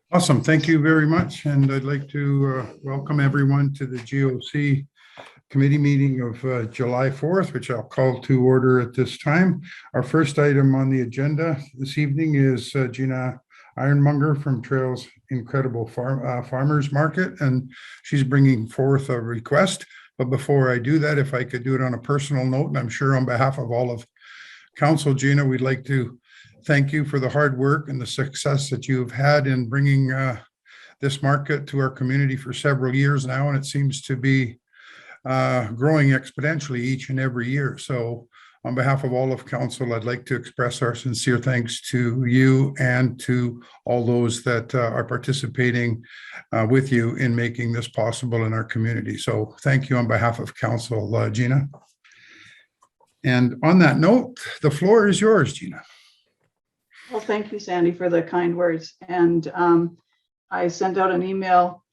Awesome. Thank you very much. And I'd like to welcome everyone to the GOC committee meeting of July 4th, which I'll call to order at this time. Our first item on the agenda this evening is Gina Ironmonger from Trails Incredible Farmers Market, and she's bringing forth a request. But before I do that, if I could do it on a personal note, and I'm sure on behalf of all of Council, Gina, we'd like to thank you for the hard work and the success that you've had in bringing this market to our community for several years now, and it seems to be growing exponentially each and every year. So on behalf of all of council, I'd like to express our sincere thanks to you and to all those that are participating with you in making this possible in our community. So thank you on behalf of council, Gina. And on that note, the floor is yours, Gina. Well, thank you, Sandy, for the kind words. And I sent out an email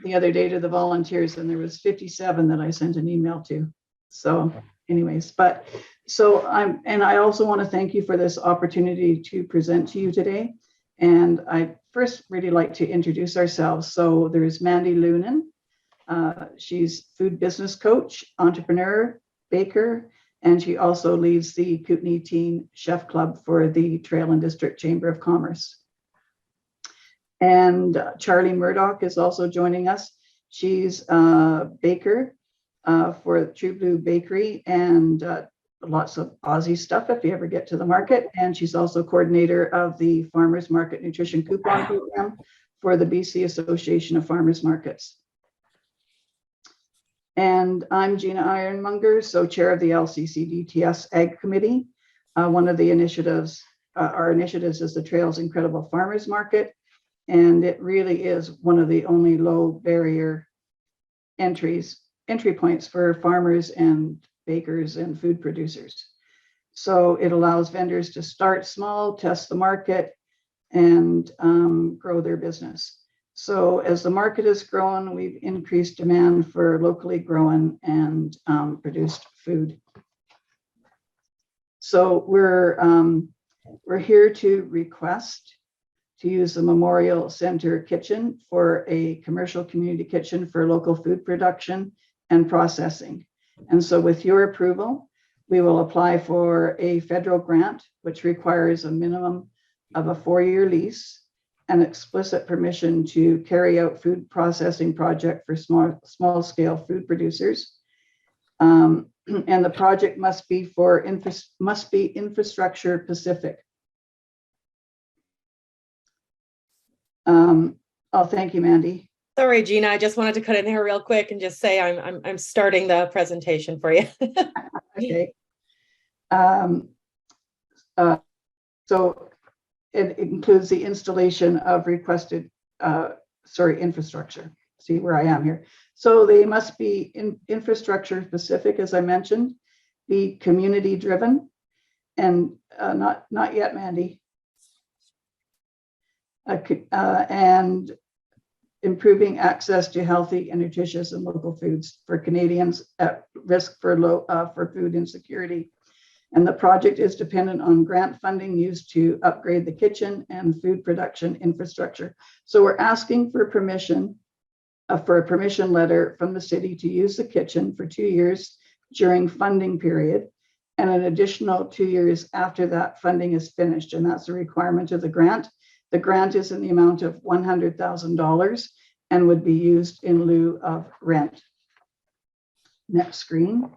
the other day to the volunteers, and there was 57 that I sent an email to. So anyways, I also want to thank you for this opportunity to present to you today. And I first really like to introduce ourselves. So there's Mandy Lunan. She's food business coach, entrepreneur, baker, and she also leads the Kootenay Teen Chef Club for the Trail and District Chamber of Commerce. And Charlie Murdoch is also joining us. She's a baker for True Blue Bakery and lots of Aussie stuff if you ever get to the market. And she's also coordinator of the Farmers Market Nutrition Coupon Program for the BC Association of Farmers Markets. And I'm Gina Ironmonger, so chair of the LCCDTS Ag Committee. One of the initiatives, our initiatives is the Trails Incredible Farmers Market. And it really is one of the only low barrier entry points for farmers and bakers and food producers. So it allows vendors to start small, test the market, and grow their business. So as the market has grown, we've increased demand for locally grown and produced food. So we're here to request to use the Memorial Center kitchen for a commercial community kitchen for local food production and processing. And so with your approval, we will apply for a federal grant, which requires a minimum of a 4-year lease and explicit permission to carry out food processing project for small scale food producers. And the project must be infrastructure specific. Oh, thank you, Mandy. Sorry, Gina. I just wanted to cut in here real quick and just say I'm starting the presentation for you. Okay. So it includes the installation of requested infrastructure. See where I am here. So they must be infrastructure specific, as I mentioned, be community driven, and not yet, Mandy. And improving access to healthy and nutritious and local foods for Canadians at risk for food insecurity. And the project is dependent on grant funding used to upgrade the kitchen and food production infrastructure. So we're asking for permission, for a permission letter from the city to use the kitchen for 2 years during funding period, and an additional 2 years after that funding is finished. And that's a requirement of the grant. The grant is in the amount of $100,000 and would be used in lieu of rent. Next screen.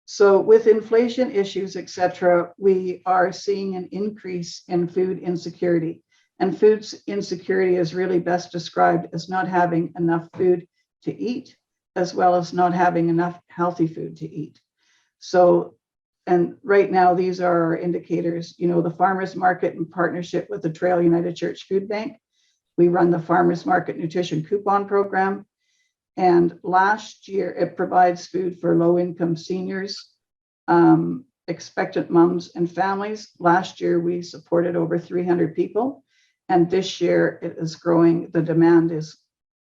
So with inflation issues, etc., we are seeing an increase in food insecurity. And food insecurity is really best described as not having enough food to eat, as well as not having enough healthy food to eat. So, and right now, these are our indicators. You know, the farmers market in partnership with the Trail United Church Food Bank. We run the Farmers Market Nutrition Coupon Program. And last year, it provides food for low-income seniors, expectant moms and families. Last year, we supported over 300 people. And this year, it is growing. The demand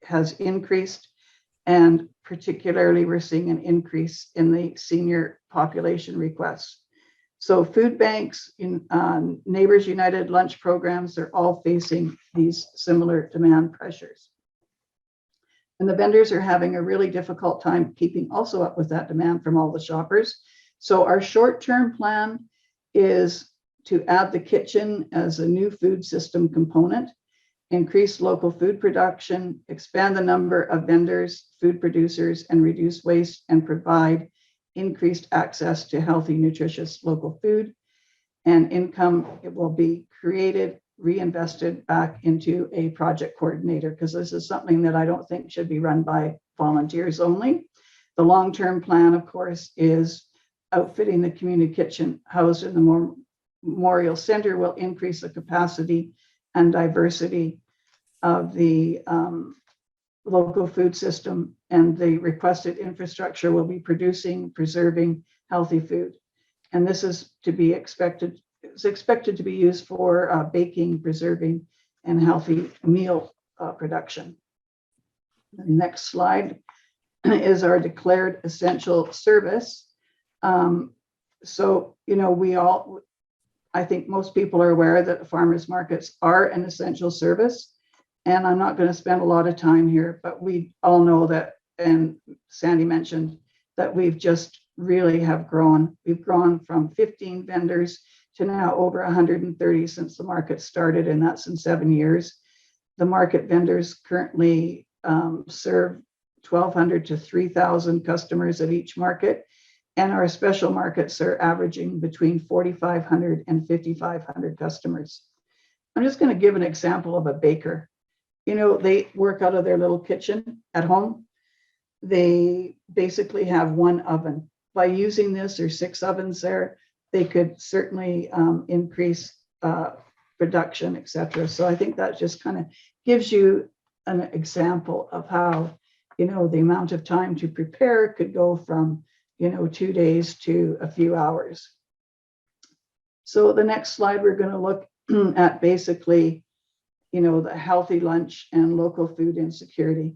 has increased. And particularly, we're seeing an increase in the senior population requests. So food banks, in Neighbors United lunch programs, they're all facing these similar demand pressures. And the vendors are having a really difficult time keeping also up with that demand from all the shoppers. So our short-term plan is to add the kitchen as a new food system component, increase local food production, expand the number of vendors, food producers, and reduce waste, and provide increased access to healthy, nutritious local food. And income, it will be created, reinvested back into a project coordinator, because this is something that I don't think should be run by volunteers only. The long-term plan, of course, is outfitting the community kitchen housed in the Memorial Center will increase the capacity and diversity of the local food system, and the requested infrastructure will be producing, preserving healthy food. And this is to be expected, it's expected to be used for baking, preserving, and healthy meal production. The next slide is our declared essential service. So, you know, I think most people are aware that farmers markets are an essential service. And I'm not going to spend a lot of time here, but we all know that, and Sandy mentioned that we've just really have grown. We've grown from 15 vendors to now over 130 since the market started, and that's in 7 years. The market vendors currently serve 1,200 to 3,000 customers at each market, and our special markets are averaging between 4,500 and 5,500 customers. I'm just going to give an example of a baker. You know, they work out of their little kitchen at home. They basically have one oven. By using this, or 6 ovens there, they could certainly increase production, etc. So I think that just kind of gives you an example of how, you know, the amount of time to prepare could go from, you know, 2 days to a few hours. So the next slide, we're going to look at basically, you know, the healthy lunch and local food insecurity.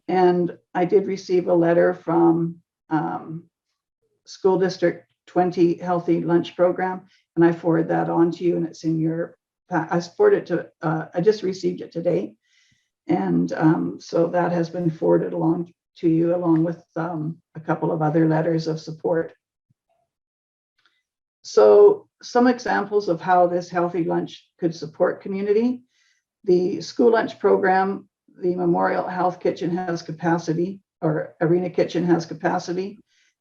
And I did receive a letter from School District 20 Healthy Lunch Program, and I forwarded that on to you, and it's in your, I forwarded it to, I just received it today. And so that has been forwarded along to you, along with a couple of other letters of support. So some examples of how this healthy lunch could support community. The school lunch program, the Memorial Health Kitchen has capacity, or Arena Kitchen has capacity,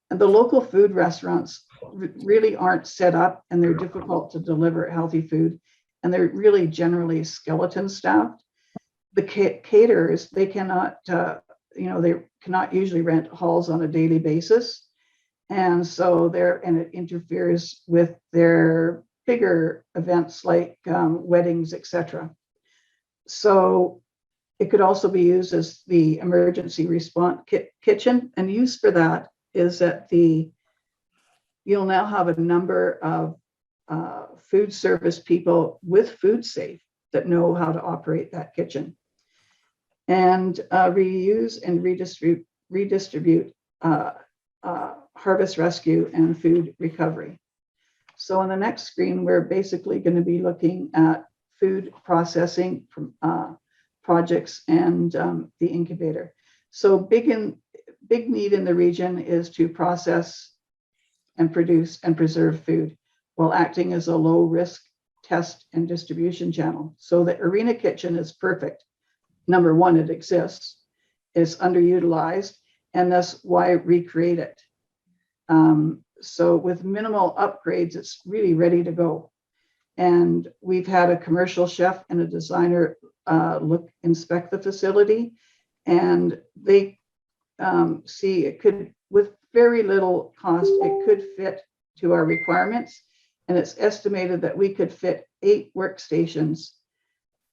and the local food restaurants really aren't set up, and they're difficult to deliver healthy food, and they're really generally skeleton staffed. The caterers, they cannot, you know, they cannot usually rent halls on a daily basis, and so and it interferes with their bigger events like weddings, etc. So it could also be used as the emergency response kitchen, and use for that is that you'll now have a number of food service people with food safe that know how to operate that kitchen, and reuse and redistribute harvest rescue and food recovery. So on the next screen, we're basically going to be looking at food processing projects and the incubator. So big need in the region is to process and produce and preserve food while acting as a low risk test and distribution channel. So the Arena Kitchen is perfect. Number one, it exists, it's underutilized, and that's why recreate it. So with minimal upgrades, it's really ready to go. And we've had a commercial chef and a designer inspect the facility, and they see it could, with very little cost, it could fit to our requirements. And it's estimated that we could fit 8 workstations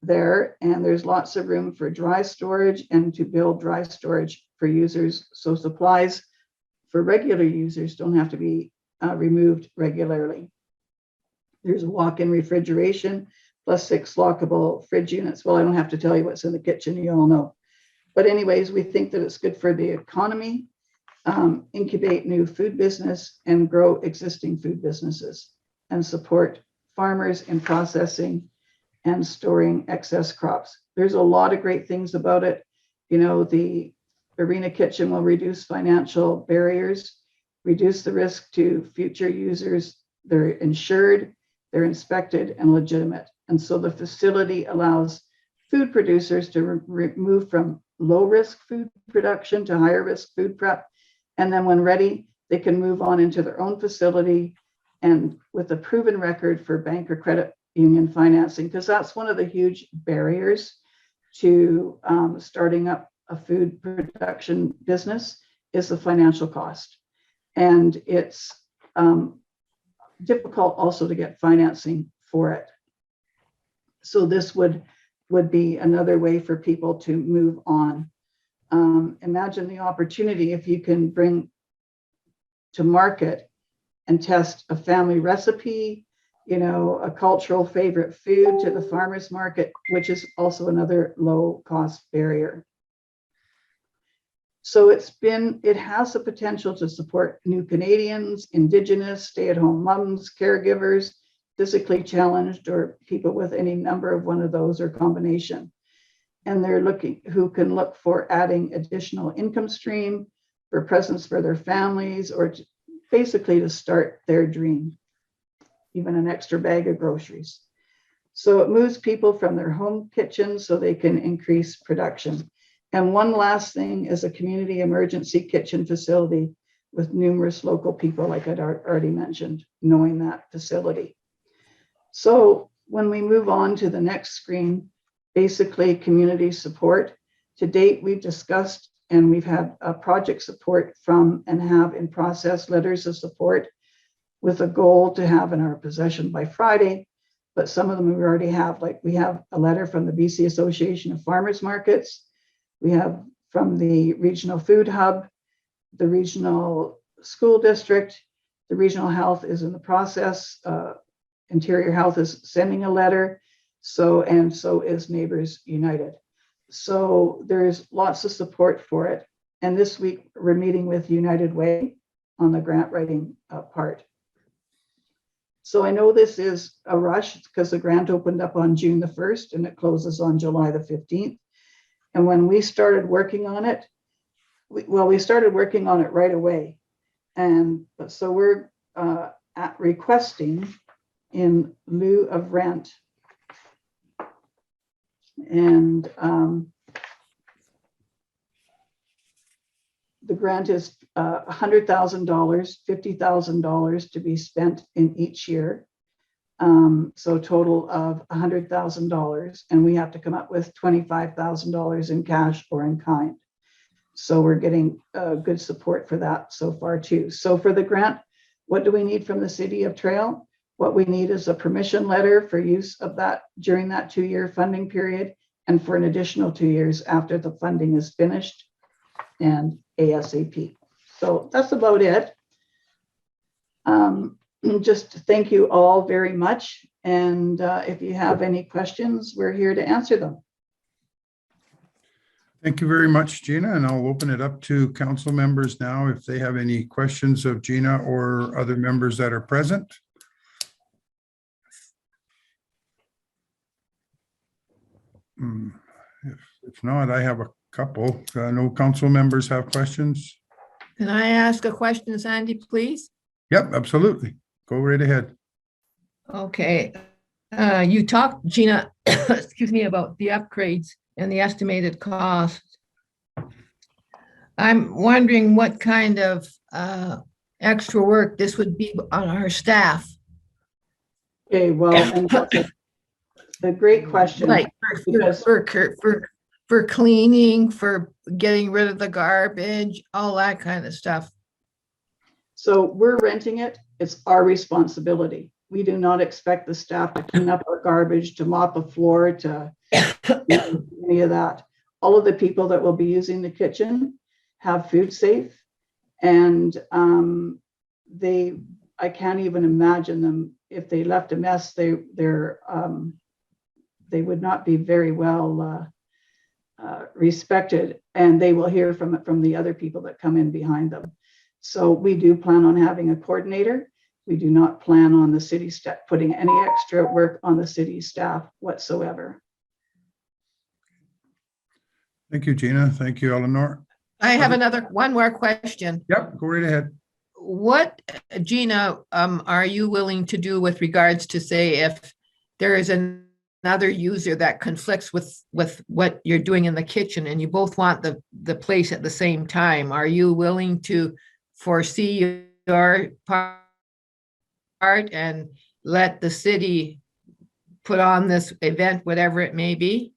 there, and there's lots of room for dry storage and to build dry storage for users. So supplies for regular users don't have to be removed regularly. There's walk-in refrigeration plus 6 lockable fridge units. Well, I don't have to tell you what's in the kitchen, you all know. But anyways, we think that it's good for the economy, incubate new food business, and grow existing food businesses. and support farmers in processing and storing excess crops. There's a lot of great things about it. You know, the Arena Kitchen will reduce financial barriers, reduce the risk to future users. They're insured, they're inspected and legitimate. And so the facility allows food producers to move from low risk food production to higher risk food prep. And then when ready, they can move on into their own facility and with a proven record for bank or credit union financing, because that's one of the huge barriers to starting up a food production business is the financial cost. And it's difficult also to get financing for it. So this would be another way for people to move on. Imagine the opportunity if you can bring to market and test a family recipe, you know, a cultural favorite food to the farmer's market, which is also another low cost barrier. So it has the potential to support new Canadians, Indigenous, stay-at-home moms, caregivers, physically challenged, or people with any number of one of those or combination. And they're who can look for adding additional income stream, for presents for their families, or basically to start their dream, even an extra bag of groceries. So it moves people from their home kitchen so they can increase production. And one last thing is a community emergency kitchen facility with numerous local people, like I'd already mentioned, knowing that facility. So when we move on to the next screen, basically community support. To date, we've discussed and we've had project support from and have in process letters of support with a goal to have in our possession by Friday. But some of them we already have, like we have a letter from the BC Association of Farmers Markets. We have from the Regional Food Hub, the Regional School District, the Regional Health is in the process. Interior Health is sending a letter. So is Neighbors United. So there's lots of support for it. And this week we're meeting with United Way on the grant writing part. So I know this is a rush because the grant opened up on June the 1st and it closes on July the 15th. And when we started working on it, we started working on it right away. And so we're requesting in lieu of rent. And the grant is $100,000, $50,000 to be spent in each year. So total of $100,000, and we have to come up with $25,000 in cash or in kind. So we're getting good support for that so far too. So for the grant, what do we need from the City of Trail? What we need is a permission letter for use of that during that 2-year funding period and for an additional 2 years after the funding is finished and ASAP. So that's about it. Just thank you all very much. And if you have any questions, we're here to answer them. Thank you very much, Gina. And I'll open it up to council members now if they have any questions of Gina or other members that are present. If not, I have a couple. No council members have questions. Can I ask a question, Sandy, please? Yep, absolutely. Go right ahead. Okay. You talked, Gina, excuse me, about the upgrades and the estimated cost. I'm wondering what kind of extra work this would be on our staff. Okay, well, and that's a great question. Like for cleaning, for getting rid of the garbage, all that kind of stuff. So we're renting it. It's our responsibility. We do not expect the staff to clean up our garbage, to mop a floor, to any of that. All of the people that will be using the kitchen have food safe, and I can't even imagine them if they left a mess. They would not be very well respected, and they will hear from the other people that come in behind them. So we do plan on having a coordinator, We do not plan on the city staff putting any extra work on the city staff whatsoever. Thank you, Gina. Thank you, Eleanor. I have one more question. Yep, go right ahead. What, Gina, are you willing to do with regards to, say, if there is another user that conflicts with what you're doing in the kitchen and you both want the place at the same time? Are you willing to foresee your part and let the city put on this event, whatever it may be?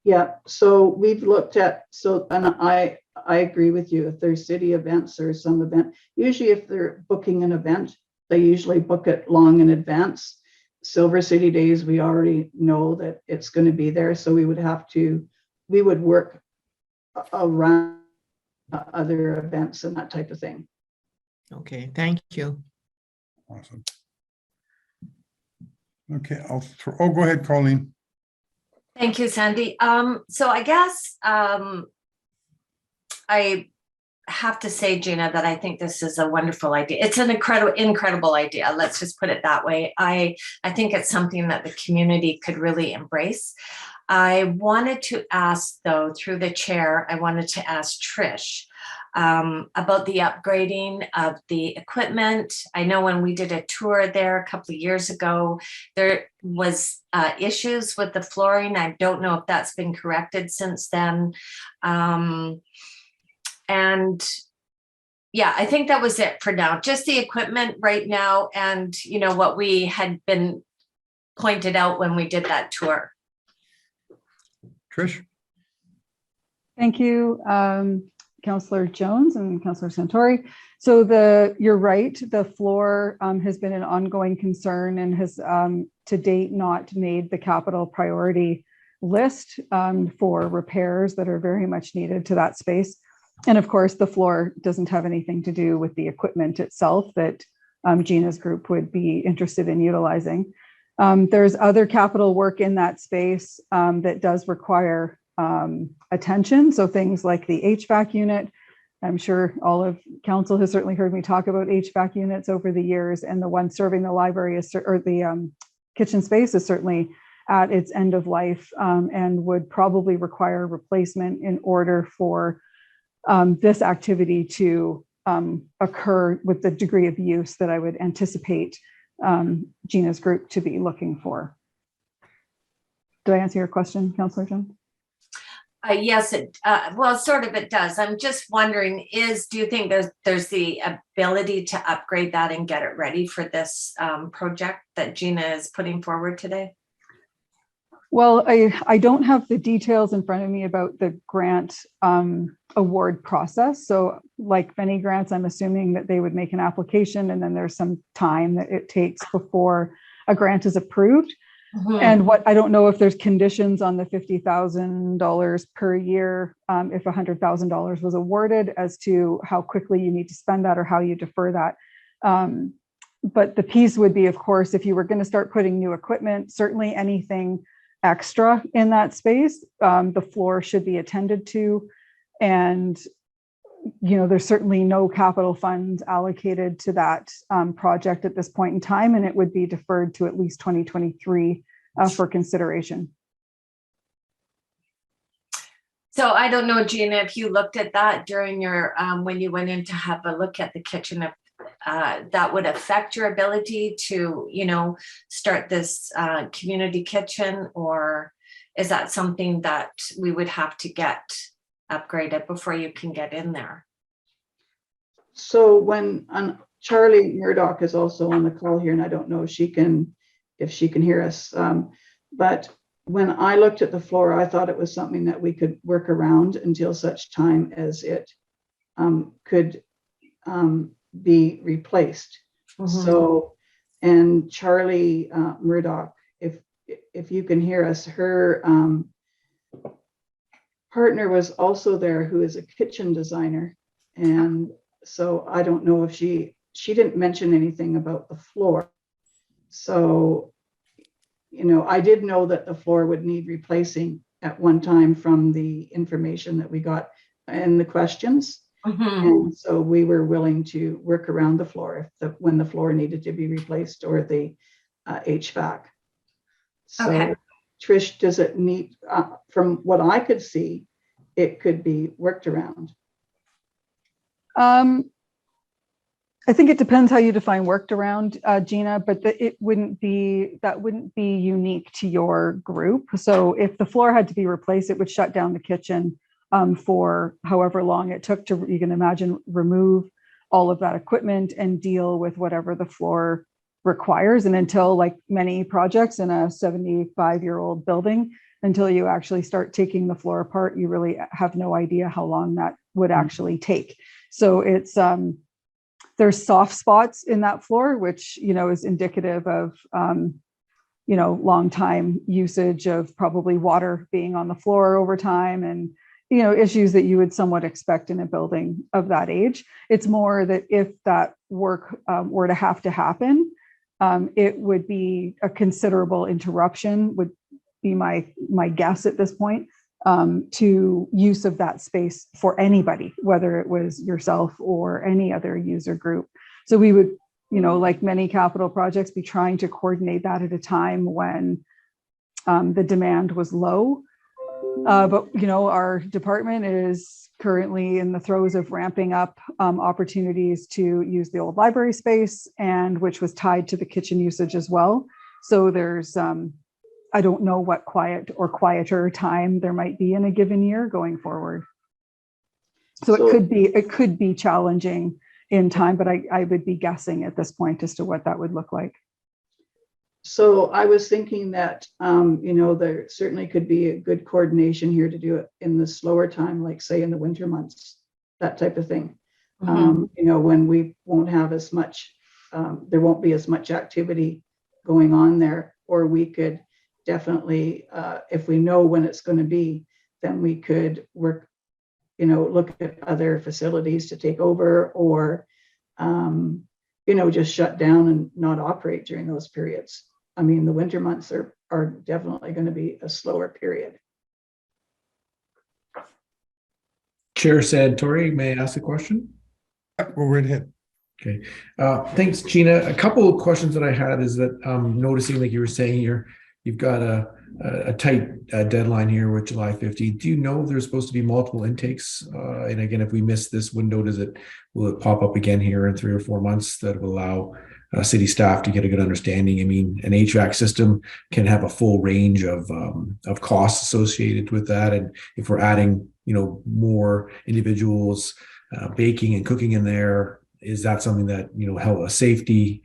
Yeah, so we've looked at, and I agree with you. If there's city events or some event, usually if they're booking an event, they usually book it long in advance. Silver City Days, we already know that it's going to be there. So we would work around other events and that type of thing. Okay, thank you. Awesome. Okay, go ahead, Colleen. Thank you, Sandy. So I guess I have to say, Gina, that I think this is a wonderful idea. It's an incredible idea. Let's just put it that way. I think it's something that the community could really embrace. I wanted to ask, though, through the chair, I wanted to ask Trish about the upgrading of the equipment. I know when we did a tour there a couple of years ago, there was issues with the flooring. I don't know if that's been corrected since then. And yeah, I think that was it for now. Just the equipment right now and, you know, what we had been pointed out when we did that tour. Trish? Thank you, Councillor Jones and Councillor Santori. So you're right, the floor has been an ongoing concern and has to date not made the capital priority list for repairs that are very much needed to that space. And of course, the floor doesn't have anything to do with the equipment itself that Gina's group would be interested in utilizing. There's other capital work in that space that does require attention. So things like the HVAC unit. I'm sure all of council has certainly heard me talk about HVAC units over the years, and the one serving the library or the kitchen space is certainly at its end of life and would probably require replacement in order for this activity to occur with the degree of use that I would anticipate Gina's group to be looking for. Did I answer your question, Councillor Jones? Yes, well, sort of it does. I'm just wondering, do you think there's the ability to upgrade that and get it ready for this project that Gina is putting forward today? Well, I don't have the details in front of me about the grant award process. So like many grants, I'm assuming that they would make an application and then there's some time that it takes before a grant is approved. Mm-hmm. And what I don't know if there's conditions on the $50,000 per year if $100,000 was awarded as to how quickly you need to spend that or how you defer that. But the piece would be, of course, if you were going to start putting new equipment, certainly anything extra in that space, the floor should be attended to. And, you know, there's certainly no capital funds allocated to that project at this point in time, and it would be deferred to at least 2023 for consideration. So I don't know, Gina, if you looked at that during your, when you went in to have a look at the kitchen, if that would affect your ability to, you know, start this community kitchen, or is that something that we would have to get upgraded before you can get in there? So when Charlie Murdoch is also on the call here, and I don't know if she can hear us, but when I looked at the floor, I thought it was something that we could work around until such time as it could be replaced. Mm-hmm. So, and Charlie Murdoch, if you can hear us, her partner was also there, who is a kitchen designer, and so I don't know if she didn't mention anything about the floor. So, you know, I did know that the floor would need replacing at one time from the information that we got and the questions. Mhm. And so we were willing to work around the floor when the floor needed to be replaced or the HVAC. So Okay. Trish, does it need, from what I could see, it could be worked around? I think it depends how you define worked around, Gina, but that wouldn't be unique to your group. So if the floor had to be replaced, it would shut down the kitchen for however long it took to, you can imagine, remove all of that equipment and deal with whatever the floor requires. And until, like many projects in a 75-year-old building, until you actually start taking the floor apart, you really have no idea how long that would actually take. So it's, there's soft spots in that floor, which, is indicative of, long time usage of probably water being on the floor over time and, issues that you would somewhat expect in a building of that age. It's more that if that work were to have to happen, it would be a considerable interruption, would be my guess at this point, to use of that space for anybody, whether it was yourself or any other user group. So we would, like many capital projects, be trying to coordinate that at a time when the demand was low. But, our department is currently in the throes of ramping up opportunities to use the old library space, and which was tied to the kitchen usage as well. So there's, I don't know what quiet or quieter time there might be in a given year going forward. So it could be challenging in time, but I would be guessing at this point as to what that would look like. So I was thinking that, there certainly could be a good coordination here to do it in the slower time, like say in the winter months, that type of thing. When we won't have as much, there won't be as much activity going on there, or we could definitely, if we know when it's going to be, then we could work, look at other facilities to take over, or, just shut down and not operate during those periods. I mean, the winter months are definitely going to be a slower period. Chair Santori, may I ask a question? Go right ahead. Okay. Thanks, Gina. A couple of questions that I had is that noticing, like you were saying, you've got a tight deadline here with July 15th. Do you know if there's supposed to be multiple intakes? And again, if we miss this window, will it pop up again here in 3 or 4 months that will allow city staff to get a good understanding? I mean, an HVAC system can have a full range of costs associated with that, and if we're adding, more individuals baking and cooking in there, is that something that,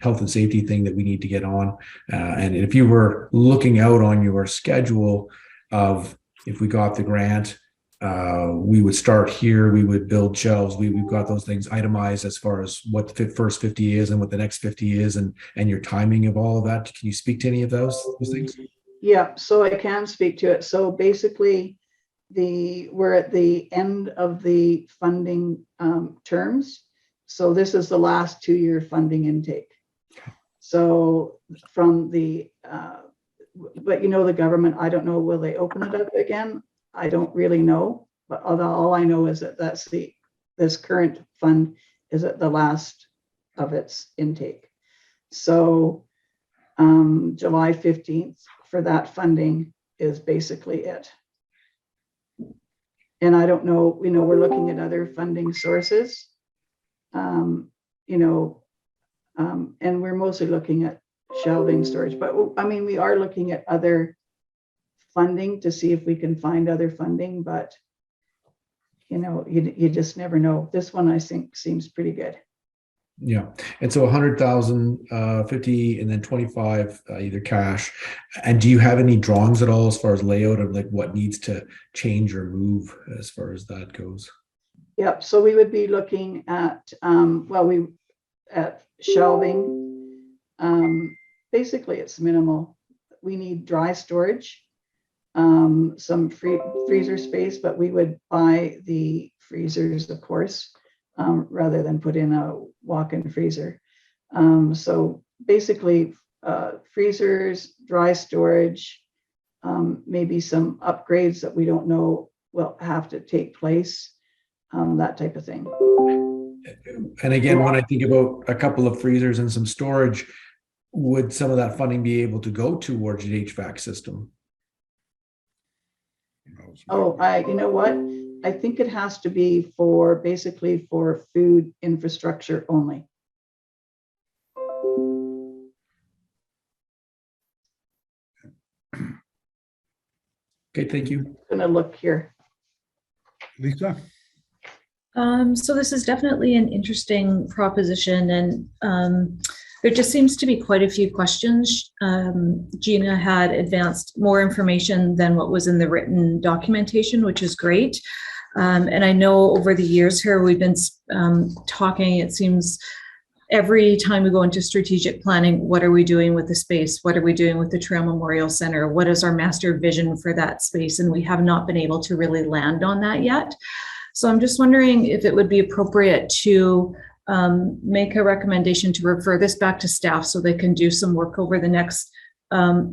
health and safety thing that we need to get on? And if you were looking out on your schedule of, if we got the grant, we would start here, we would build shelves, we've got those things itemized as far as what the first 50 is and what the next 50 is, and your timing of all of that. Can you speak to any of those things? Yeah, so I can speak to it. So basically, we're at the end of the funding terms. So this is the last 2-year funding intake. So from the, but the government, I don't know, will they open it up again? I don't really know, but all I know is that this current fund is at the last of its intake. So July 15th for that funding is basically it. And I don't know, we're looking at other funding sources. And we're mostly looking at shelving storage, but I mean, we are looking at other funding to see if we can find other funding, but you just never know. This one, I think, seems pretty good. Yeah. And so 100,000, 50, and then 25, either cash. And do you have any drawings at all as far as layout of like what needs to change or move as far as that goes? Yep. So we would be looking at, at shelving. Basically, it's minimal. We need dry storage, some freezer space, but we would buy the freezers, of course, rather than put in a walk-in freezer. So basically, freezers, dry storage, maybe some upgrades that we don't know will have to take place. that type of thing. And again, when I think about a couple of freezers and some storage, would some of that funding be able to go towards the HVAC system? Oh, you know what? I think it has to be for basically for food infrastructure only. Okay, thank you. I'm gonna look here. Lisa? So this is definitely an interesting proposition, and there just seems to be quite a few questions. Gina had advanced more information than what was in the written documentation, which is great. And I know over the years here, we've been talking, it seems every time we go into strategic planning, what are we doing with the space? What are we doing with the Trail Memorial Center? What is our master vision for that space? And we have not been able to really land on that yet. So I'm just wondering if it would be appropriate to make a recommendation to refer this back to staff so they can do some work over the next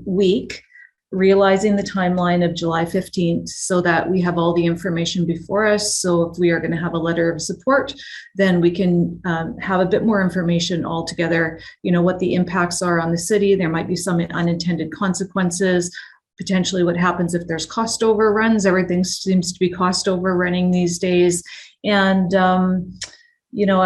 week, realizing the timeline of July 15th so that we have all the information before us. So if we are going to have a letter of support, then we can have a bit more information altogether, you know, what the impacts are on the city. There might be some unintended consequences, potentially what happens if there's cost overruns. Everything seems to be cost overrunning these days. And, you know,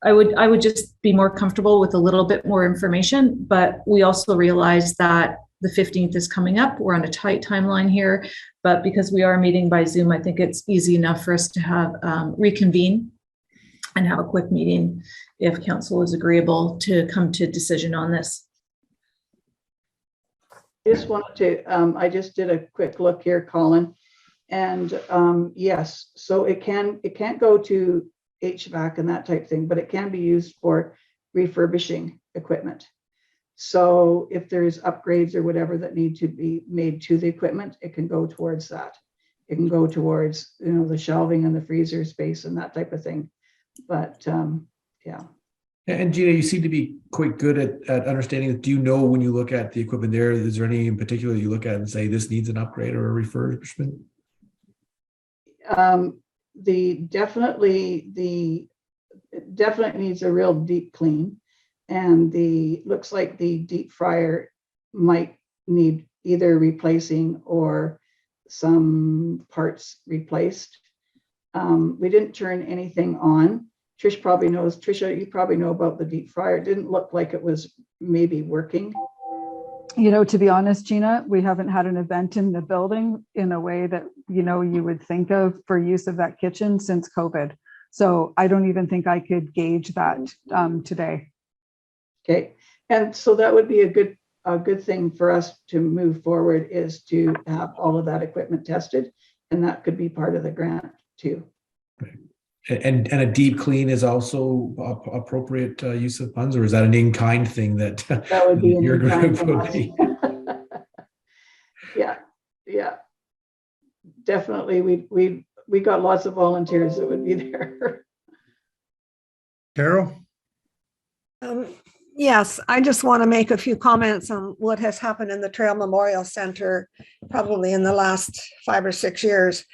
I would just be more comfortable with a little bit more information, but we also realize that the 15th is coming up. We're on a tight timeline here, but because we are meeting by Zoom, I think it's easy enough for us to have reconvene and have a quick meeting if council is agreeable to come to decision on this. Just wanted to, I just did a quick look here, Colin, and yes, so it can't go to HVAC and that type thing, but it can be used for refurbishing equipment. So if there's upgrades or whatever that need to be made to the equipment, it can go towards that. It can go towards, you know, the shelving and the freezer space and that type of thing. But yeah. And Gina, you seem to be quite good at understanding it. Do you know when you look at the equipment there, is there any in particular you look at and say this needs an upgrade or a refurbishment? It definitely needs a real deep clean, and looks like the deep fryer might need either replacing or some parts replaced. We didn't turn anything on. Trish probably knows. Trisha, you probably know about the deep fryer. It didn't look like it was maybe working. You know, to be honest, Gina, we haven't had an event in the building in a way that, you know, you would think of for use of that kitchen since COVID. So I don't even think I could gauge that today. Okay. And so that would be a good thing for us to move forward, is to have all of that equipment tested. And that could be part of the grant too. And a deep clean is also appropriate use of funds, or is that an in-kind thing that would be your group would be? Yeah, definitely. We got lots of volunteers that would be there. Carol? Yes, I just want to make a few comments on what has happened in the Trail Memorial Center, probably in the last 5 or 6 years.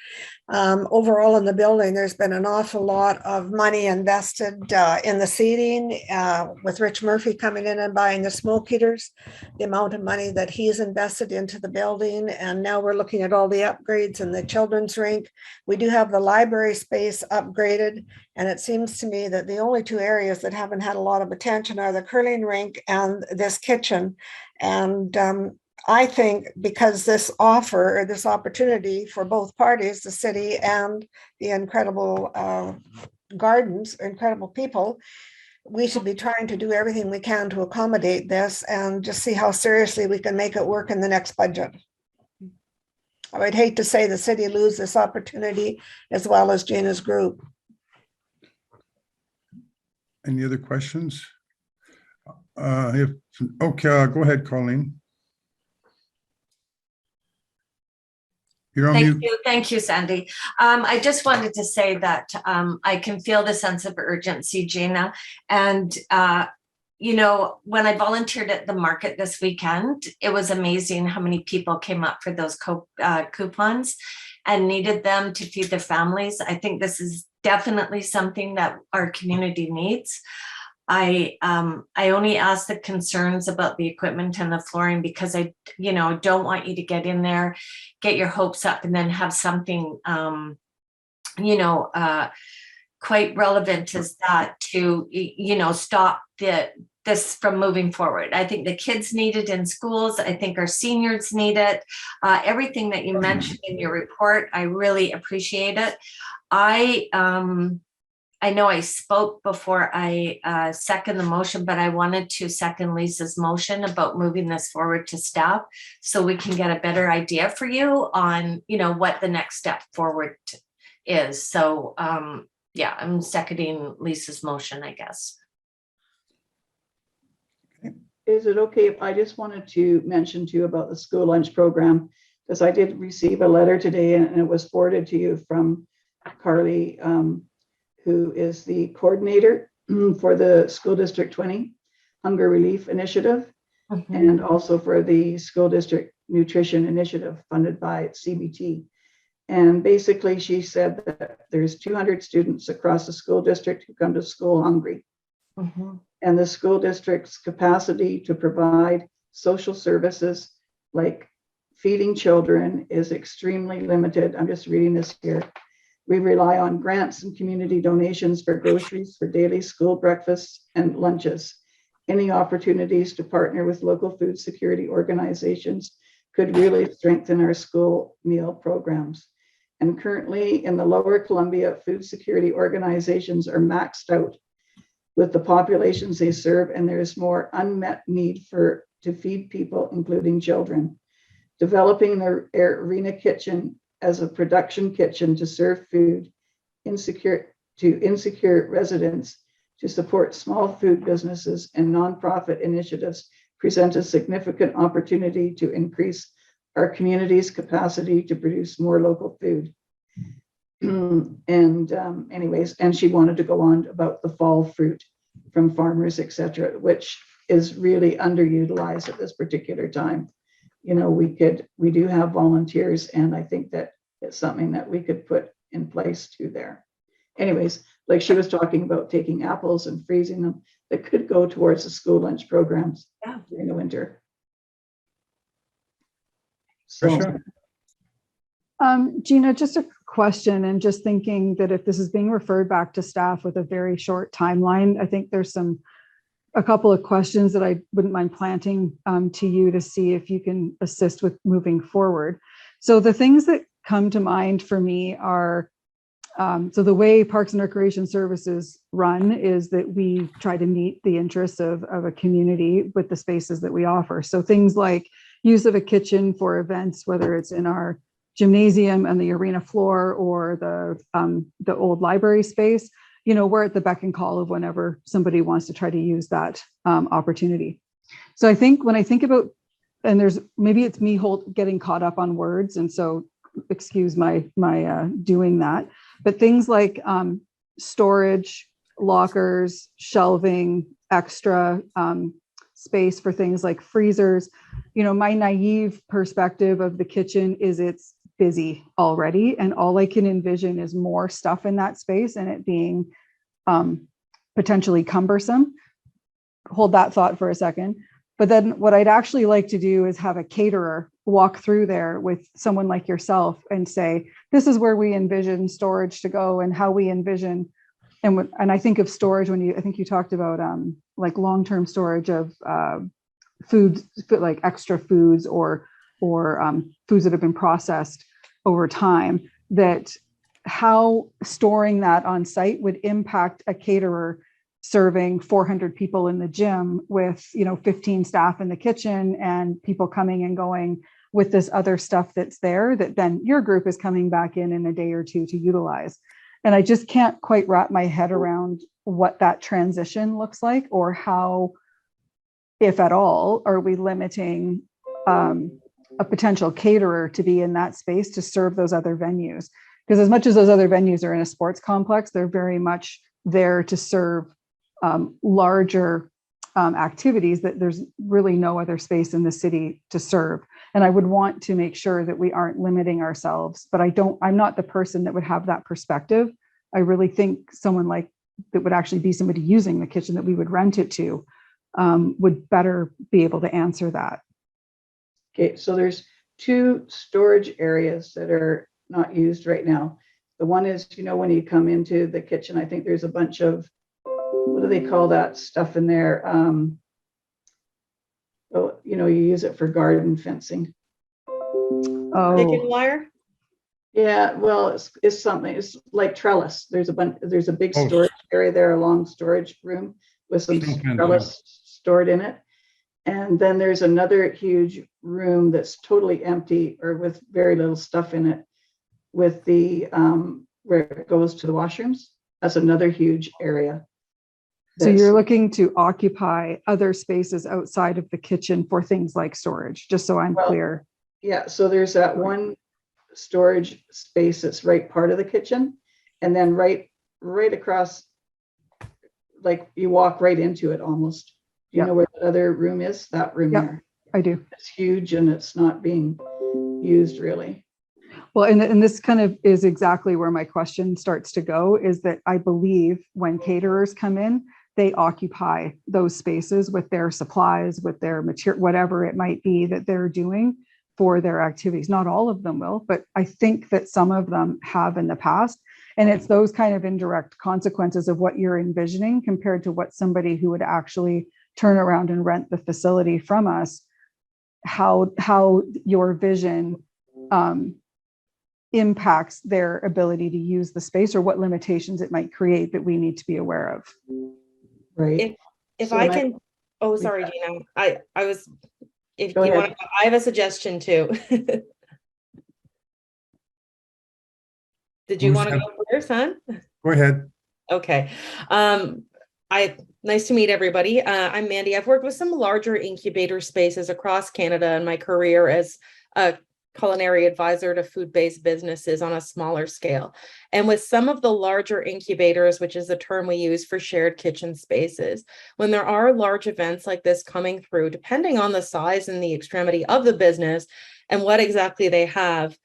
Overall in the building, there's been an awful lot of money invested in the seating, with Rich Murphy coming in and buying the smoke heaters, the amount of money that he's invested into the building. And now we're looking at all the upgrades in the children's rink. We do have the library space upgraded. And it seems to me that the only two areas that haven't had a lot of attention are the curling rink and this kitchen. And I think because this offer or this opportunity for both parties, the city and the incredible gardens, incredible people, we should be trying to do everything we can to accommodate this and just see how seriously we can make it work in the next budget. I would hate to say the city lose this opportunity as well as Gina's group. Any other questions? Okay, go ahead, Colleen. You're on mute. Thank you, Sandy. I just wanted to say that I can feel the sense of urgency, Gina. And, you know, when I volunteered at the market this weekend, it was amazing how many people came up for those coupons. and needed them to feed their families. I think this is definitely something that our community needs. I only ask the concerns about the equipment and the flooring because I, don't want you to get in there, get your hopes up, and then have something, quite relevant as that to, stop this from moving forward. I think the kids need it in schools. I think our seniors need it. Everything that you mentioned in your report, I really appreciate it. I know I spoke before I second the motion, but I wanted to second Lisa's motion about moving this forward to staff so we can get a better idea for you on, what the next step forward is. So, yeah, I'm seconding Lisa's motion, I guess. Is it okay if I just wanted to mention to you about the school lunch program? Because I did receive a letter today and it was forwarded to you from Carly, who is the coordinator for the School District 20 Hunger Relief Initiative, and also for the School District Nutrition Initiative funded by CBT. And basically she said that there's 200 students across the school district who come to school hungry. And the school district's capacity to provide social services like feeding children is extremely limited. I'm just reading this here. We rely on grants and community donations for groceries for daily school breakfasts and lunches. Any opportunities to partner with local food security organizations could really strengthen our school meal programs. And currently in the Lower Columbia, food security organizations are maxed out with the populations they serve, and there is more unmet need to feed people, including children. Developing the Arena Kitchen as a production kitchen to serve food to insecure residents, to support small food businesses and nonprofit initiatives present a significant opportunity to increase our community's capacity to produce more local food. Anyways, and she wanted to go on about the fall fruit from farmers, etc., which is really underutilized at this particular time. We do have volunteers, and I think that it's something that we could put in place too there. Anyways, like she was talking about taking apples and freezing them, that could go towards the school lunch programs during the winter. So, Gina, just a question, and just thinking that if this is being referred back to staff with a very short timeline, I think there's a couple of questions that I wouldn't mind planting to you to see if you can assist with moving forward. So the things that come to mind for me are, so the way Parks and Recreation Services run is that we try to meet the interests of a community with the spaces that we offer. So things like use of a kitchen for events, whether it's in our gymnasium and the arena floor or the old library space, we're at the beck and call of whenever somebody wants to try to use that opportunity. So I think when I think about, and maybe it's me getting caught up on words, and so excuse my doing that, but things like storage, lockers, shelving, extra space for things like freezers. My naive perspective of the kitchen is it's busy already, and all I can envision is more stuff in that space and it being potentially cumbersome. Hold that thought for a second. But then what I'd actually like to do is have a caterer walk through there with someone like yourself and say, this is where we envision storage to go and how we envision. And I think of storage I think you talked about like long-term storage of foods, like extra foods or foods that have been processed over time, that how storing that on site would impact a caterer serving 400 people in the gym with 15 staff in the kitchen and people coming and going with this other stuff that's there that then your group is coming back in a day or two to utilize. And I just can't quite wrap my head around what that transition looks like, or how, if at all, are we limiting a potential caterer to be in that space to serve those other venues? Because as much as those other venues are in a sports complex, they're very much there to serve larger activities that there's really no other space in the city to serve. And I would want to make sure that we aren't limiting ourselves, but I'm not the person that would have that perspective. I really think someone like that would actually be somebody using the kitchen that we would rent it to would better be able to answer that. Okay, so there's 2 storage areas that are not used right now. The one is, when you come into the kitchen, I think there's a bunch of, what do they call that stuff in there? You use it for garden fencing. Chicken Oh, wire? Yeah, well, it's something, it's like trellis. There's a big Oh. storage area there, a long storage room with some Steel fencing. trellis stored in it. And then there's another huge room that's totally empty or with very little stuff in it with the, where it goes to the washrooms. That's another huge area. so you're That's- looking to occupy other spaces outside of the kitchen for things like storage, just so I'm Well, clear. Yeah, so there's that one storage space that's right part of the kitchen. And then right across, like you walk right into it almost. You Yep. know where the other room is? That room Yep. there. I do. It's huge and it's not being used really. Well, and this kind of is exactly where my question starts to go, is that I believe when caterers come in, they occupy those spaces with their supplies, with their material, whatever it might be that they're doing for their activities. Not all of them will, but I think that some of them have in the past. And it's those kind of indirect consequences of what you're envisioning compared to what somebody who would actually turn around and rent the facility from us, how your vision impacts their ability to use the space, or what limitations it might create that we need to be aware of. Right. If So I my- can, oh, sorry, Gina, I was, if Go you ahead. want, I have a suggestion too. Did you Who's want to that? go first, huh? Go ahead. Okay. Nice to meet everybody. I'm Mandy. I've worked with some larger incubator spaces across Canada in my career as a culinary advisor to food-based businesses on a smaller scale. And with some of the larger incubators, which is the term we use for shared kitchen spaces, when there are large events like this coming through, depending on the size and the extremity of the business and what exactly they have,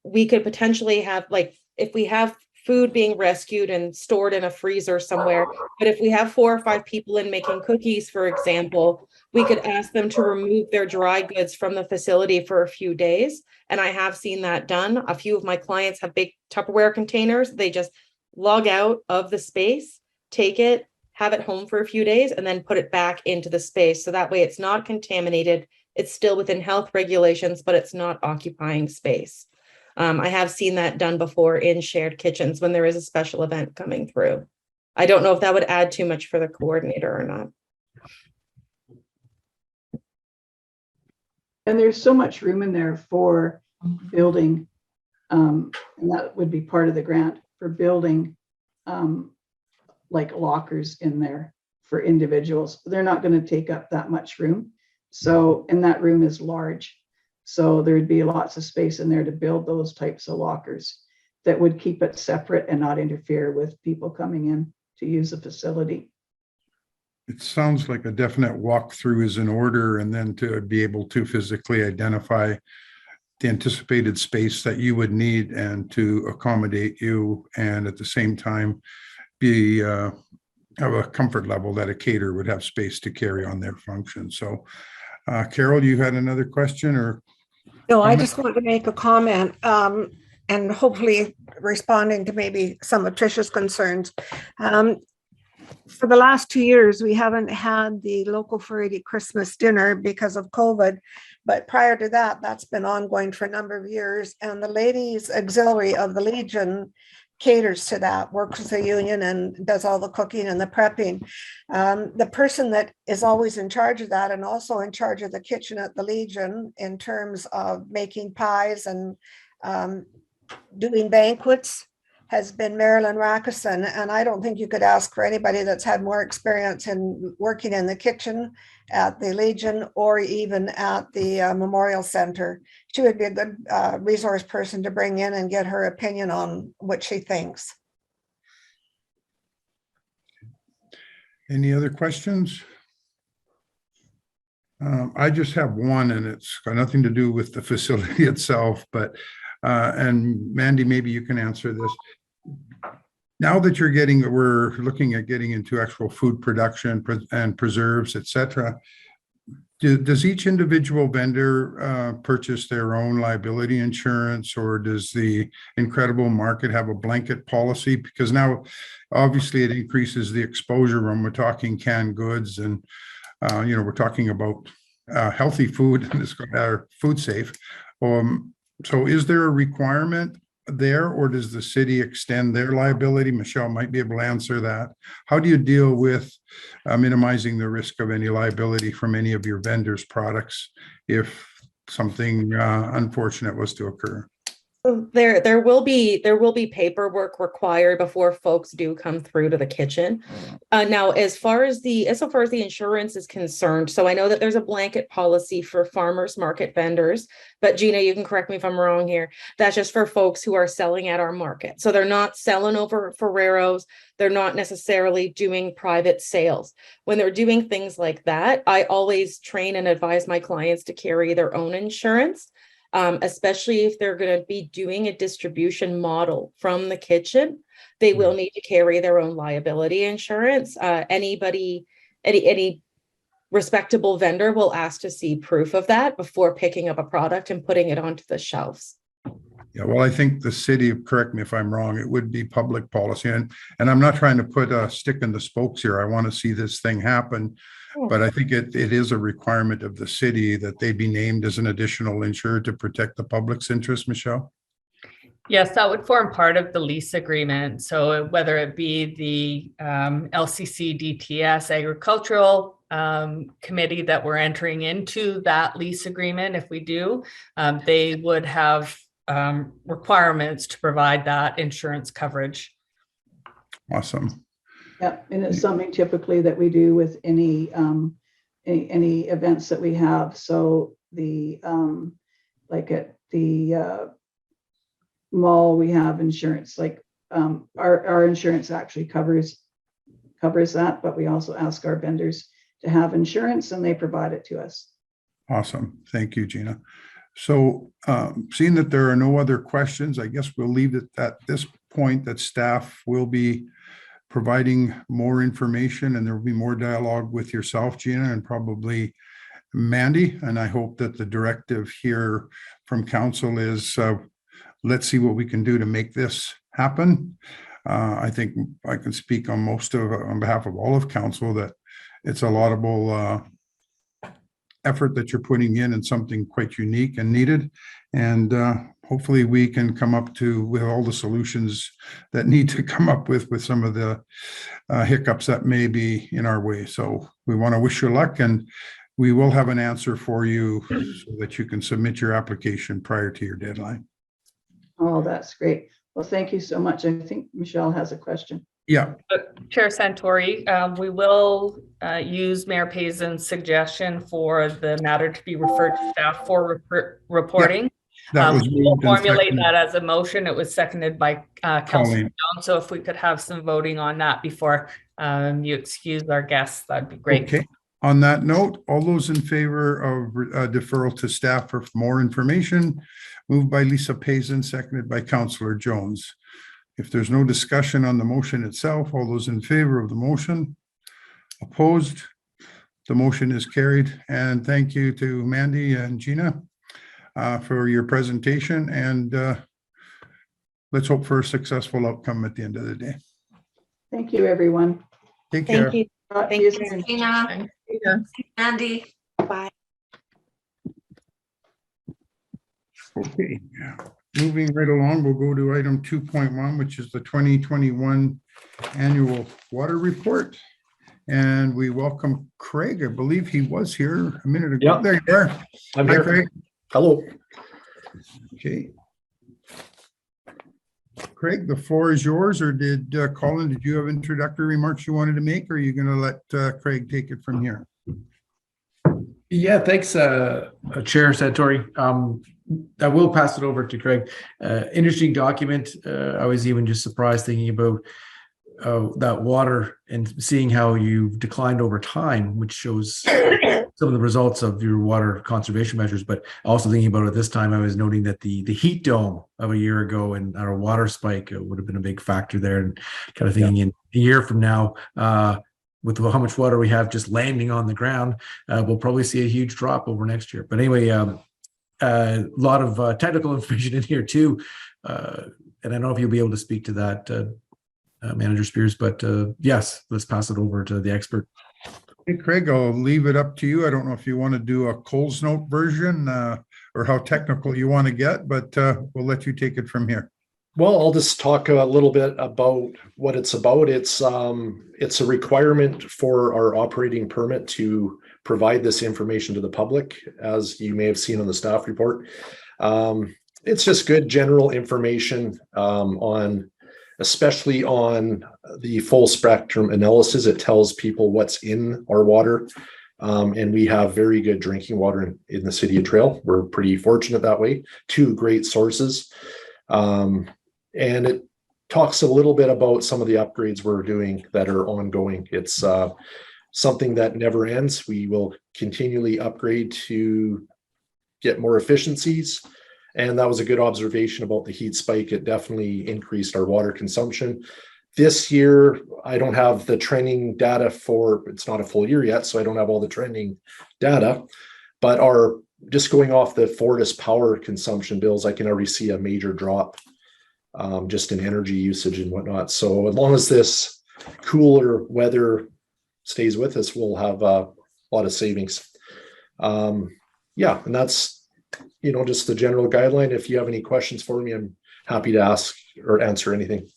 we could potentially have, like, if we have food being rescued and stored in a freezer somewhere, but if we have 4 or 5 people in making cookies, for example, we could ask them to remove their dry goods from the facility for a few days. And I have seen that done. A few of my clients have big Tupperware containers. They just log out of the space, take it, have it home for a few days, and then put it back into the space. So that way it's not contaminated. It's still within health regulations, but it's not occupying space. I have seen that done before in shared kitchens when there is a special event coming through. I don't know if that would add too much for the coordinator or not. And there's so much room in there for building, and that would be part of the grant for building like lockers in there for individuals. They're not going to take up that much room. So, and that room is large. So there'd be lots of space in there to build those types of lockers that would keep it separate and not interfere with people coming in to use the facility. It sounds like a definite walkthrough is in order, and then to be able to physically identify the anticipated space that you would need and to accommodate you, and at the same time be have a comfort level that a caterer would have space to carry on their function. So Carol, you had another question or? No, I comment? just wanted to make a comment and hopefully responding to maybe some of Tricia's concerns. For the last 2 years, we haven't had the local 480 Christmas dinner because of COVID. But prior to that, that's been ongoing for a number of years. And the ladies auxiliary of the Legion caters to that, works with the union and does all the cooking and the prepping. The person that is always in charge of that and also in charge of the kitchen at the Legion in terms of making pies and doing banquets has been Marilyn Rackison. And I don't think you could ask for anybody that's had more experience in working in the kitchen at the Legion or even at the Memorial Center. She would be a good resource person to bring in and get her opinion on what she thinks. Any other questions? I just have one, and it's got nothing to do with the facility itself, but, and Mandy, maybe you can answer this. Now that we're looking at getting into actual food production and preserves, et cetera, does each individual vendor purchase their own liability insurance, or does the Incredible Market have a blanket policy? Because now, obviously, it increases the exposure when we're talking canned goods, and we're talking about healthy food and it's food safe. So, is there a requirement there, or does the city extend their liability? Michelle might be able to answer that. How do you deal with minimizing the risk of any liability from any of your vendors' products if something unfortunate was to occur? So there will be paperwork required before folks do come through to the kitchen. Now, as far as the insurance is concerned, so I know that there's a blanket policy for farmers market vendors, but Gina, you can correct me if I'm wrong here. That's just for folks who are selling at our market. So they're not selling over Ferrero's. They're not necessarily doing private sales. When they're doing things like that, I always train and advise my clients to carry their own insurance. Especially if they're going to be doing a distribution model from the kitchen, they will need to carry their own liability insurance. Any respectable vendor will ask to see proof of that before picking up a product and putting it onto the shelves. Yeah, well, I think the city, correct me if I'm wrong, it would be public policy. And I'm not trying to put a stick in the spokes here. I want to see this thing happen. But I think it is a requirement of the city that they be named as an additional insurer to protect the public's interest, Michelle? Yes, that would form part of the lease agreement. So whether it be the LCC DTS agricultural committee that we're entering into that lease agreement, if we do, they would have requirements to provide that insurance coverage. Awesome. Yeah, and it's something typically that we do with any events that we have. So the like at the mall, we have insurance. Like our insurance actually covers that, but we also ask our vendors to have insurance, and they provide it to us. Awesome. Thank you, Gina. So seeing that there are no other questions, I guess we'll leave it at this point that staff will be providing more information, and there will be more dialogue with yourself, Gina, and probably Mandy. And I hope that the directive here from council is let's see what we can do to make this happen. I think I can speak on behalf of all of council that it's a laudable effort that you're putting in and something quite unique and needed. And hopefully we can come up with all the solutions that need to come up with some of the hiccups that may be in our way. So we want to wish you luck, and we will have an answer for you so that you can submit your application prior to your deadline. Oh, that's great. Well, thank you so much. I think Michelle has a question. Yeah. Chair Santori, we will use Mayor Pazin's suggestion for the matter to be referred to staff for reporting. That was we'll formulate that as a motion. It was seconded by Councilor Jones. So if we could have some voting on that before you excuse our guests, that'd be great. Okay. On that note, all those in favor of deferral to staff for more information, moved by Lisa Pazin, seconded by Councilor Jones. If there's no discussion on the motion itself, all those in favor of the motion, opposed, the motion is carried. And thank you to Mandy and Gina for your presentation, and let's hope for a successful outcome at the end of the day. Thank you, everyone. Take care. Thank you. Thank you. Gina, Andy. Bye. Okay, moving right along, we'll go to item 2.1, which is the 2021 annual water report. And we welcome Craig. I believe he was here a minute ago. Yeah. There you are. I'm Hi, here. Craig. Hello. Okay. Craig, the floor is yours, or did Colin, did you have introductory remarks you wanted to make, or are you going to let Craig take it from here? Yeah, thanks, Chair Santori. I will pass it over to Craig. Interesting document. I was even just surprised thinking about that water and seeing how you've declined over time, which shows some of the results of your water conservation measures. But also thinking about it this time, I was noting that the heat dome of a year ago and our water spike would have been a big factor there, and kind of thinking in a year from now, with how much water we have just landing on the ground, we'll probably see a huge drop over next year. But anyway, a lot of technical information in here too. And I don't know if you'll be able to speak to that, Manager Spears, but yes, let's pass it over to the expert. Hey, Craig, I'll leave it up to you. I don't know if you want to do a Coles Note version or how technical you want to get, but we'll let you take it from here. Well, I'll just talk a little bit about what it's about. It's a requirement for our operating permit to provide this information to the public, as you may have seen on the staff report. It's just good general information especially on the full spectrum analysis. It tells people what's in our water. And we have very good drinking water in the city of Trail. We're pretty fortunate that way. 2 great sources. And it talks a little bit about some of the upgrades we're doing that are ongoing. It's something that never ends. We will continually upgrade to get more efficiencies. And that was a good observation about the heat spike. It definitely increased our water consumption. This year, I don't have the trending data it's not a full year yet, so I don't have all the trending data, but just going off the Fortis power consumption bills, I can already see a major drop just in energy usage and whatnot. So as long as this cooler weather stays with us, we'll have a lot of savings. And that's, just the general guideline. If you have any questions for me, I'm happy to ask or answer anything.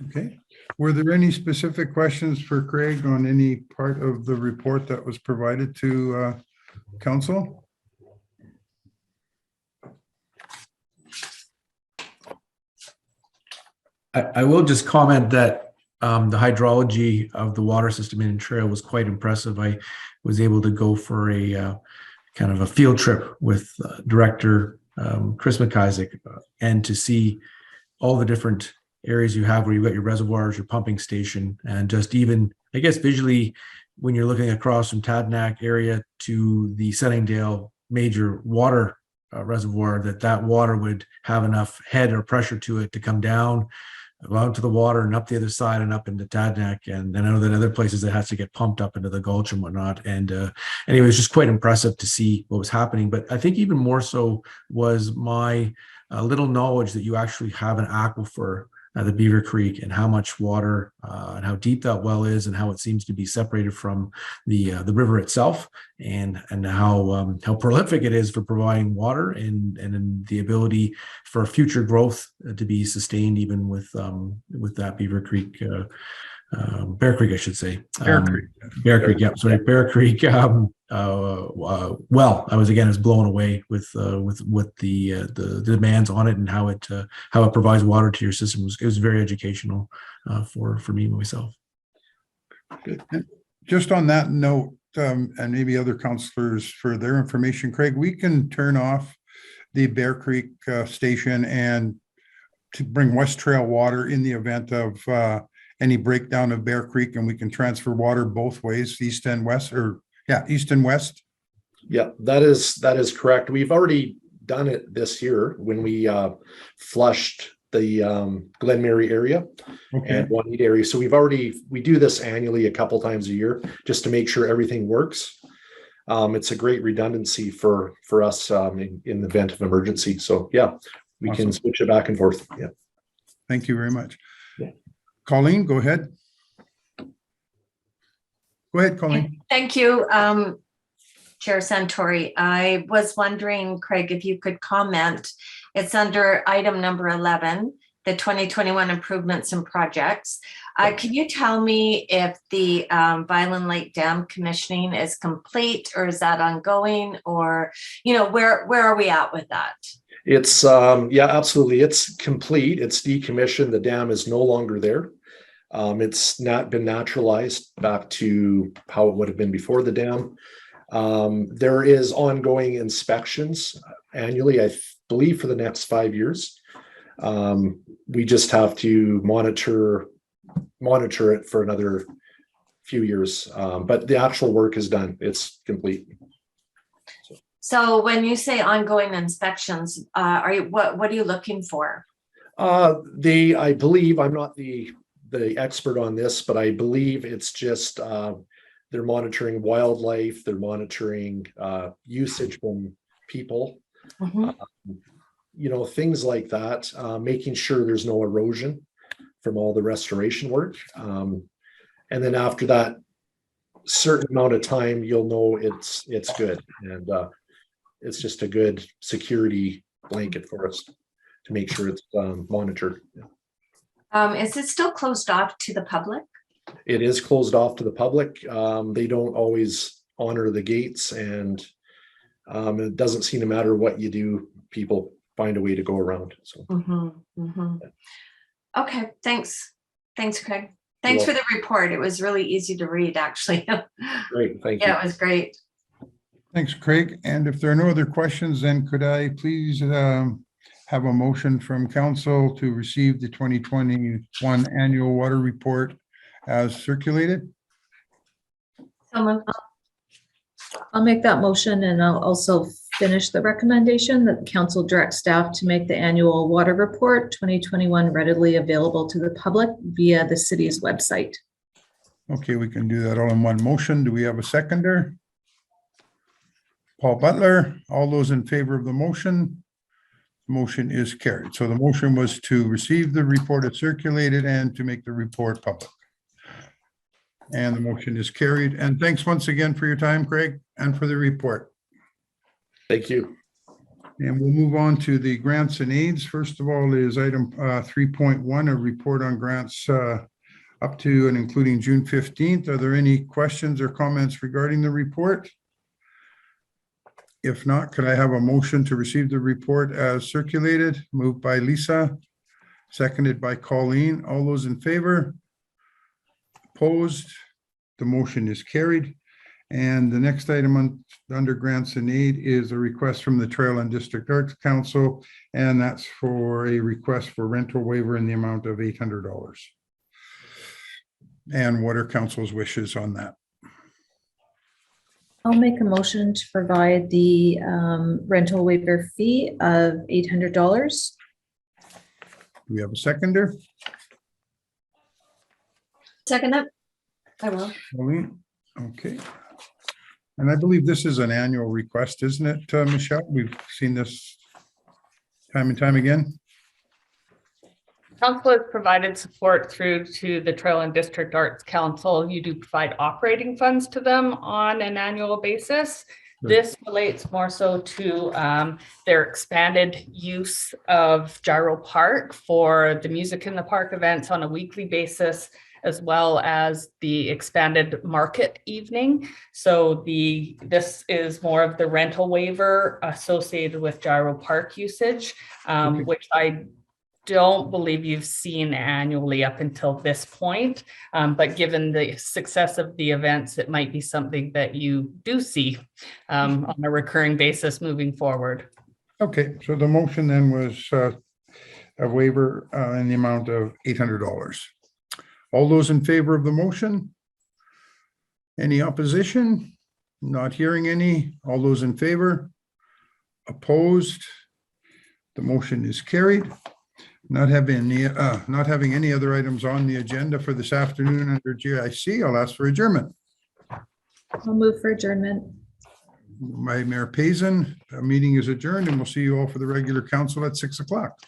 Okay. Were there any specific questions for Craig on any part of the report that was provided to council? I will just comment that the hydrology of the water system in Trail was quite impressive. I was able to go for a kind of a field trip with Director Chris McIsaac, and to see all the different areas you have where you've got your reservoirs, your pumping station, and just even, I guess, visually, when you're looking across from Tadnak area to the Sunningdale major water reservoir, that water would have enough head or pressure to it to come down out to the water and up the other side and up into Tadnak. And I know that other places it has to get pumped up into the gulch and whatnot. And anyway, it was just quite impressive to see what was happening. But I think even more so was my little knowledge that you actually have an aquifer at the Beaver Creek, and how much water and how deep that well is, and how it seems to be separated from the river itself, and how prolific it is for providing water, and the ability for future growth to be sustained even with that Beaver Creek, Bear Creek, I should say. Bear Creek. Bear Creek, yeah, sorry, Bear Creek. Well, I was blown away with the demands on it, and how it provides water to your system. It was very educational for me and myself. Good. Just on that note, and maybe other councillors for their information, Craig, we can turn off the Bear Creek station and to bring West Trail water in the event of any breakdown of Bear Creek, and we can transfer water both ways, east and west, east and west. Yeah, that is correct. We've already done it this year when we flushed the Glen Mary area and Juanita area. So we do this annually a couple times a year just to make sure everything works. It's a great redundancy for us in the event of emergency. So yeah, we can switch it back and forth. Yeah. Thank you very much. Yeah. Colleen, go ahead. Go ahead, Colleen. Thank you, Chair Santori. I was wondering, Craig, if you could comment. It's under item number 11, the 2021 improvements and projects. Can you tell me if the Violin Lake Dam commissioning is complete, or is that ongoing, or where are we at with that? It's absolutely. It's complete. It's decommissioned. The dam is no longer there. It's not been naturalized back to how it would have been before the dam. There is ongoing inspections annually, I believe, for the next 5 years. We just have to monitor monitor it for another few years. But the actual work is done. It's complete. So when you say ongoing inspections, what are you looking for? I believe, I'm not the expert on this, but I believe it's just they're monitoring wildlife, they're monitoring usage from people, Mhm. Things like that, making sure there's no erosion from all the restoration work. And then after that certain amount of time, you'll know it's good. And it's just a good security blanket for us to make sure it's monitored. Is it still closed off to the public? It is closed off to the public. They don't always honor the gates, and it doesn't seem to matter what you do, people find a way to go around. So Okay, thanks. Thanks, Craig. Thanks for the report. It was really easy to read, actually. great, thank you. Yeah, it was great. Thanks, Craig. And if there are no other questions, then could I please have a motion from council to receive the 2021 annual water report as circulated? Someone, I'll make that motion, and I'll also finish the recommendation that council direct staff to make the annual water report 2021 readily available to the public via the city's website. Okay, we can do that all in one motion. Do we have a seconder? Paul Butler, all those in favor of the motion? Motion is carried. So the motion was to receive the report as circulated and to make the report public. And the motion is carried. And thanks once again for your time, Craig, and for the report. Thank you. And we'll move on to the grants and aids. First of all is item 3.1, a report on grants up to and including June 15th. Are there any questions or comments regarding the report? If not, could I have a motion to receive the report as circulated? Moved by Lisa, seconded by Colleen. All those in favor? Opposed? The motion is carried. And the next item under grants and aid is a request from the Trail and District Arts Council, and that's for a request for rental waiver in the amount of $800. And what are council's wishes on that? I'll make a motion to provide the rental waiver fee of $800. Do we have a seconder? second it? I will. Colleen? Okay. And I believe this is an annual request, isn't it, Michelle? We've seen this time and time again. Council has provided support through to the Trail and District Arts Council. You do provide operating funds to them on an annual basis. This relates more so to their expanded use of Gyro Park for the Music in the Park events on a weekly basis, as well as the expanded market evening. So this is more of the rental waiver associated with Gyro Park usage, which I don't believe you've seen annually up until this point. But given the success of the events, it might be something that you do see on a recurring basis moving forward. Okay, so the motion then was a waiver in the amount of $800. All those in favor of the motion? Any opposition? Not hearing any. All those in favor? Opposed? The motion is carried. Not having any other items on the agenda for this afternoon under GIC, I'll ask for adjournment. I'll move for adjournment. My Mayor Payson, a meeting is adjourned, and we'll see you all for the regular council at 6 o'clock.